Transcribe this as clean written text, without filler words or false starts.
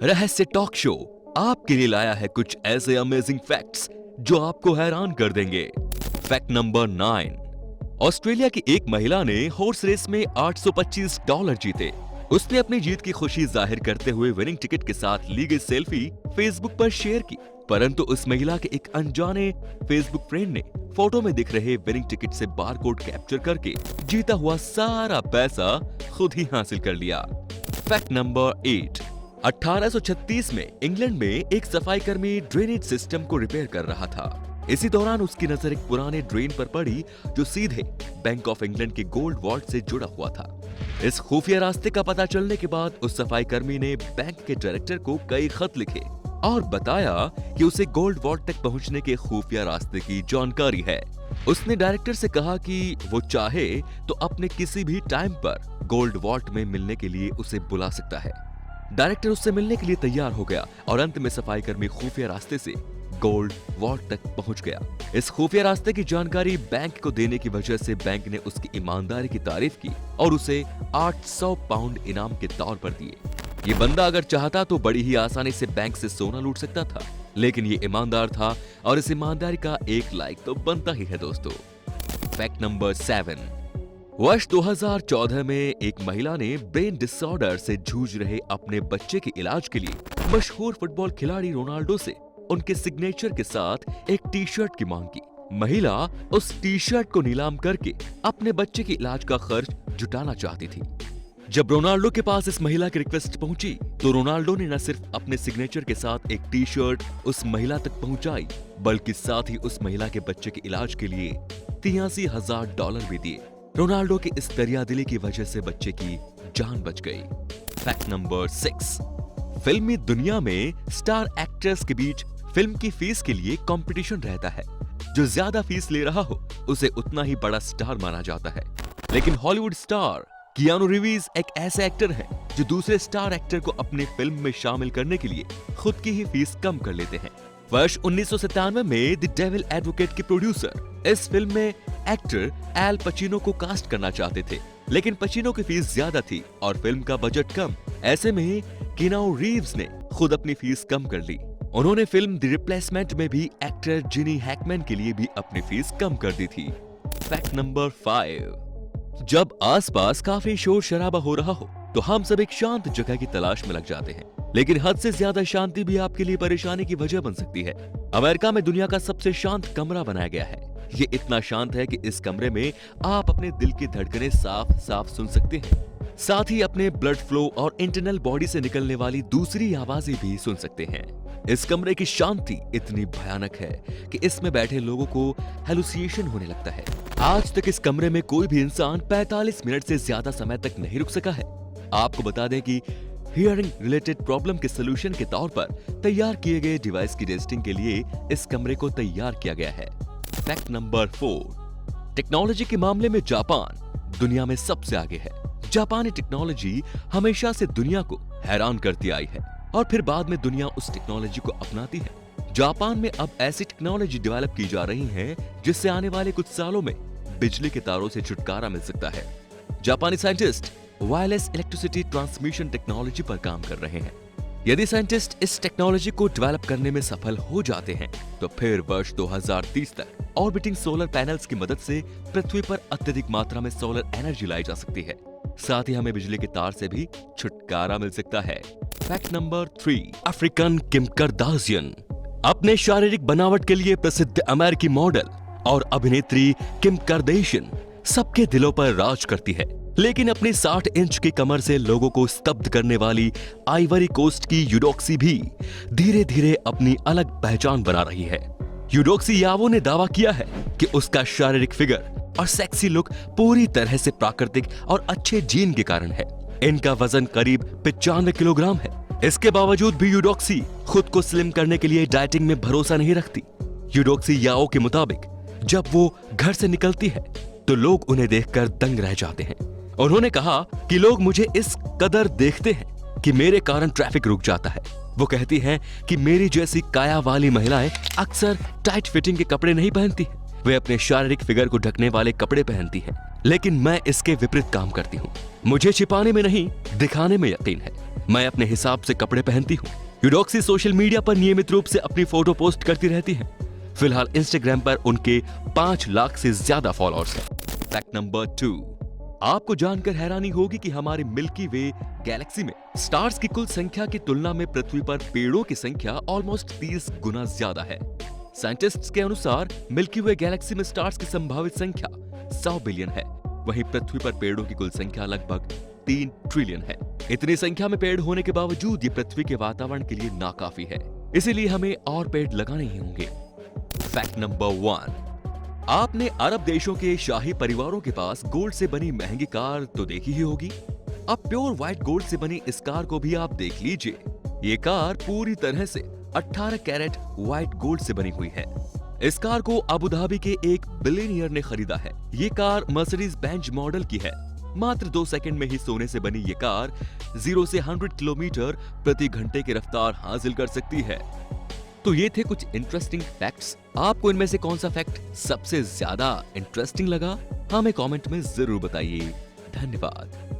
रहस्य talk show आपके लिए लाया है कुछ ऐसे अमेजिंग फैक्ट्स जो आपको हैरान कर देंगे। Fact number 9। ऑस्ट्रेलिया की एक महिला ने हॉर्स रेस में $825 जीते। उसने अपनी जीत की खुशी जाहिर करते हुए विनिंग टिकट के साथ ली गई सेल्फी फेसबुक पर शेयर की, परंतु उस महिला के एक अनजाने फेसबुक फ्रेंड ने फोटो में दिख रहे विनिंग टिकट से बारकोड कैप्चर करके जीता हुआ सारा पैसा खुद ही हासिल कर लिया। Fact number 8। 1836 में इंग्लैंड में एक सफाई कर्मी ड्रेनेज सिस्टम को रिपेयर कर रहा था। इसी दौरान उसकी नजर एक पुराने ड्रेन पर पड़ी जो सीधे बैंक ऑफ इंग्लैंड के गोल्ड वॉल्ट से जुड़ा हुआ था। इस खुफिया रास्ते का पता चलने के बाद उस सफाई कर्मी ने बैंक के डायरेक्टर को कई खत लिखे और बताया कि उसे गोल्ड वॉल्ट तक पहुंचने के खुफिया रास्ते की जानकारी है। उसने डायरेक्टर से कहा कि वो चाहे तो अपने किसी भी टाइम पर गोल्ड वॉल्ट में मिलने के लिए उसे बुला सकता है। डायरेक्टर उससे मिलने के लिए तैयार हो गया और अंत में सफाई कर्मी खुफिया रास्ते से गोल्ड वॉल्ट तक पहुंच गया। इस खुफिया रास्ते की जानकारी बैंक को देने की वजह से बैंक ने उसकी ईमानदारी की तारीफ की और उसे 800 पाउंड इनाम के तौर पर दिए। ये बंदा अगर चाहता तो बड़ी ही आसानी से बैंक से सोना लूट सकता था, लेकिन ये ईमानदार था और इस ईमानदारी का एक लाइक तो बनता ही है दोस्तों। Fact number 7। वर्ष 2014 में एक महिला ने ब्रेन डिसऑर्डर से जूझ रहे अपने बच्चे के इलाज के लिए मशहूर फुटबॉल खिलाड़ी रोनाल्डो से उनके सिग्नेचर के साथ एक टी शर्ट की मांग की। महिला उस टी शर्ट को नीलाम करके अपने बच्चे के इलाज का खर्च जुटाना चाहती थी। जब रोनाल्डो के पास इस महिला की रिक्वेस्ट पहुंची तो रोनाल्डो ने न सिर्फ अपने सिग्नेचर के साथ एक टी शर्ट उस महिला तक पहुंचाई, बल्कि साथ ही उस महिला के बच्चे के इलाज के लिए $83,000 भी दिए। रोनाल्डो की इस दरियादिली की वजह से बच्चे की जान बच गई। Fact number 6। फिल्मी दुनिया में स्टार एक्टर्स के बीच फिल्म की फीस के लिए कंपटीशन रहता है। जो ज्यादा फीस ले रहा हो उसे उतना ही बड़ा स्टार माना जाता है। लेकिन हॉलीवुड स्टार कियानू रीव्स एक ऐसे एक्टर है जो दूसरे स्टार एक्टर को अपनी फिल्म में शामिल करने के लिए खुद की ही फीस कम कर लेते हैं। वर्ष 1997 में द डेविल एडवोकेट के प्रोड्यूसर इस फिल्म में एक्टर एल पचिनो को कास्ट करना चाहते थे, लेकिन पचिनो की फीस ज्यादा थी और फिल्म का बजट कम। ऐसे में कियानू रीव्स ने खुद अपनी फीस कम कर ली। उन्होंने फिल्म द रिप्लेसमेंट में भी एक्टर जिनी हैकमैन के लिए भी अपनी फीस कम कर दी थी। Fact number 5। जब आसपास काफी शोर शराबा हो रहा हो तो हम सब एक शांत जगह की तलाश में लग जाते हैं, लेकिन हद से ज्यादा शांति भी आपके लिए परेशानी की वजह बन सकती है। अमेरिका में दुनिया का सबसे शांत कमरा बनाया गया है। ये इतना शांत है कि इस कमरे में आप अपने दिल की धड़कनें साफ साफ सुन सकते हैं, साथ ही अपने ब्लड फ्लो और इंटरनल बॉडी से निकलने वाली दूसरी आवाजें भी सुन सकते हैं। इस कमरे की शांति इतनी भयानक है कि इसमें बैठे लोगों को हेलुसिनेशन होने लगता है। आज तक इस कमरे में कोई भी इंसान 45 मिनट से ज्यादा समय तक नहीं रुक सका है। आपको बता दें कि हियरिंग रिलेटेड प्रॉब्लम के सोल्यूशन के तौर पर तैयार किए गए डिवाइस की टेस्टिंग के लिए इस कमरे को तैयार किया गया है। Fact number 4। टेक्नोलॉजी के मामले में जापान दुनिया में सबसे आगे है। जापानी टेक्नोलॉजी हमेशा से दुनिया को हैरान करती आई है और फिर बाद में दुनिया उस टेक्नोलॉजी को अपनाती है। जापान में अब ऐसी टेक्नोलॉजी डेवलप की जा रही है जिससे आने वाले कुछ सालों में बिजली के तारों से छुटकारा मिल सकता है। जापानी scientist wireless electricity transmission technology पर काम कर रहे हैं। यदि साइंटिस्ट इस टेक्नोलॉजी को डेवलप करने में सफल हो जाते हैं तो फिर वर्ष 2030 तक ऑर्बिटिंग सोलर पैनल्स की मदद से पृथ्वी पर अत्यधिक मात्रा में सोलर एनर्जी लाई जा सकती है। साथ ही हमें बिजली के तार से भी छुटकारा मिल सकता है। Fact number 3। African Kim Kardashian अपने शारीरिक बनावट के लिए प्रसिद्ध अमेरिकी मॉडल और अभिनेत्री किम कार्दाशियन सबके दिलों पर राज करती है, लेकिन अपनी 60 इंच की कमर से लोगों को स्तब्ध करने वाली आइवरी कोस्ट की यूडोक्सी भी धीरे धीरे अपनी अलग पहचान बना रही है। यूडोक्सी यावो ने दावा किया है कि उसका शारीरिक फिगर और सेक्सी लुक पूरी तरह से प्राकृतिक और अच्छे जीन के कारण है। इनका वजन करीब 95 किलोग्राम है। इसके बावजूद भी यूडोक्सी खुद को स्लिम करने के लिए डाइटिंग में भरोसा नहीं रखती। यूडोक्सी याओ के मुताबिक जब वो घर से निकलती है तो लोग उन्हें देखकर दंग रह जाते हैं। उन्होंने कहा कि लोग मुझे इस कदर देखते हैं कि मेरे कारण ट्रैफिक रुक जाता है। वो कहती हैं कि मेरी जैसी काया वाली महिलाएं अक्सर टाइट फिटिंग के कपड़े नहीं पहनती। वे अपने शारीरिक फिगर को ढकने वाले कपड़े पहनती हैं, लेकिन मैं इसके विपरीत काम करती हूँ। मुझे छिपाने में नहीं, दिखाने में यकीन है। मैं अपने हिसाब से कपड़े पहनती हूँ। यूडोक्सी सोशल मीडिया पर नियमित रूप से अपनी फोटो पोस्ट करती रहती है। फिलहाल इंस्टाग्राम पर उनके 5 लाख से ज्यादा फॉलोअर्स हैं। फैक्ट नंबर 2, आपको जानकर हैरानी होगी कि हमारे मिल्की वे गैलेक्सी में स्टार्स की कुल संख्या की तुलना में पृथ्वी पर पेड़ों की संख्या ऑलमोस्ट 30 गुना ज्यादा है। साइंटिस्ट्स के अनुसार मिल्की वे गैलेक्सी में स्टार्स की संभावित संख्या 100 बिलियन है, वहीं पृथ्वी पर पेड़ों की कुल संख्या लगभग 3 ट्रिलियन है। इतनी संख्या में पेड़ होने के बावजूद ये पृथ्वी के वातावरण के लिए नाकाफी है, इसीलिए हमें और पेड़ लगाने ही होंगे। फैक्ट नंबर 1, आपने अरब देशों के शाही परिवारों के पास गोल्ड से बनी महंगी कार तो देखी ही होगी। अब प्योर व्हाइट गोल्ड से बनी इस कार को भी आप देख लीजिए। ये कार पूरी तरह से 18 कैरेट व्हाइट गोल्ड से बनी हुई है। इस कार को अबू धाबी के एक बिलियनियर ने खरीदा है। ये कार मर्सिडीज बेंज मॉडल की है। मात्र 2 सेकंड में ही सोने से बनी ये कार 0 से 100 किलोमीटर प्रति घंटे की रफ्तार हासिल कर सकती है। तो ये थे कुछ इंटरेस्टिंग फैक्ट्स। आपको इनमें से कौन सा फैक्ट सबसे ज्यादा इंटरेस्टिंग लगा, हमें कमेंट में जरूर बताइए। धन्यवाद।